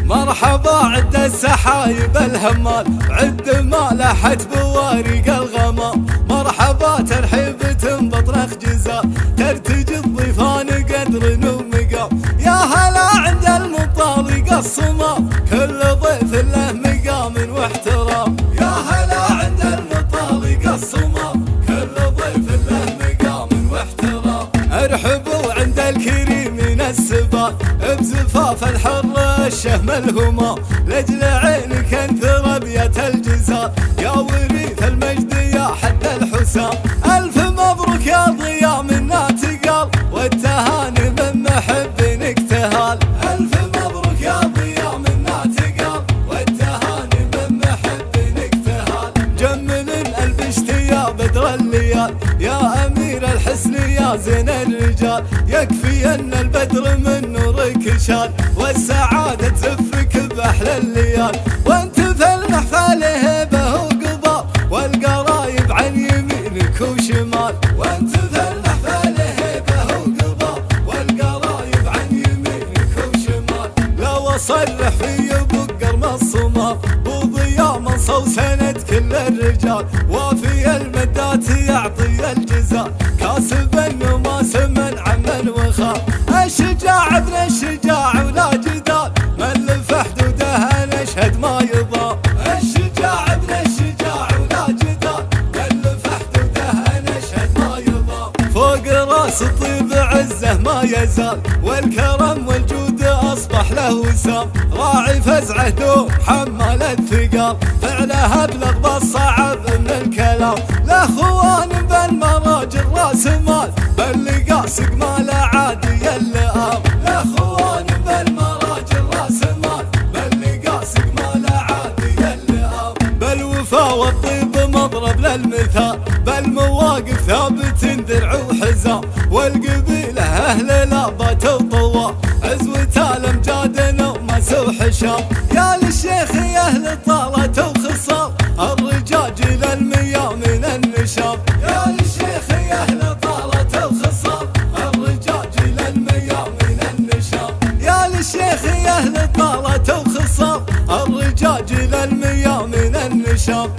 مرحبا عد السحايب الهمال، عد ما لحت بوارق الغمام. مرحبا ترحيبة بطرخ جزال، ترتجي الضيفان قدر ومقام. يا هلا عند المطالق الصمام، كل ضيف له مقام واحترام. يا هلا عند المطالق الصمام، كل ضيف له مقام واحترام. ارحبوا عند الكريمين السبال، بزفاف الحر الشهم الهمام. لاجل عينك انثر ابيات الجزال، يا وريث المجد يا حد الحسام. الف مبروك يا ضياء منا تقال، والتهاني من محب اكتهال. الف مبروك يا ضياء منا تقال، والتهاني من محب اكتهال. جمل البشت يا بدر الليال، يا امير الحسن يا زين الرجال. يكفي ان البدر من نورك شال، والسعادة تزفك بأحلى الليال. وانت في المحفل هبه وقبال، والقرايب عن يمينك وشمال. وانت في المحفل هبه وقبال، والقرايب عن يمينك وشمال. لو اصرح في بقر من الصمام، وضياء منصى وسند كل الرجال. وفي المدات يعطي الجزاء، كاسب النماس من عمن وخال. الشجاع ابن الشجاع ولا جدال، من لف حدوده نشهد ما يضام. الشجاع ابن الشجاع ولا جدال، من لف حدوده نشهد ما يضام. فوق راس الطيب عزه ما يزال، والكرم والجود اصبح له وسام. راعي فزعه دوم حمال الثقال، فعله ابلغ بالصعب من الكلام. لاخوان بالمراجل راس مال، بل قاسق ما لا عادي اللئام. لاخوان بالمراجل راس مال، بل قاسق ما لا عادي اللئام. بالوفا والطيب مضرب للمثال، بالمواقف ثابت درع وحزام. والقبيله اهل لابات وطوال، عزوة الامجاد نومس وحشام. يا للشيخ يا اهل طالة وخصام، الرجاج للمياه من النشام. يا للشيخ يا اهل طالة وخصام، الرجاج للمياه من النشام. يا للشيخ يا اهل طالة وخصام، الرجاج للمياه من النشام.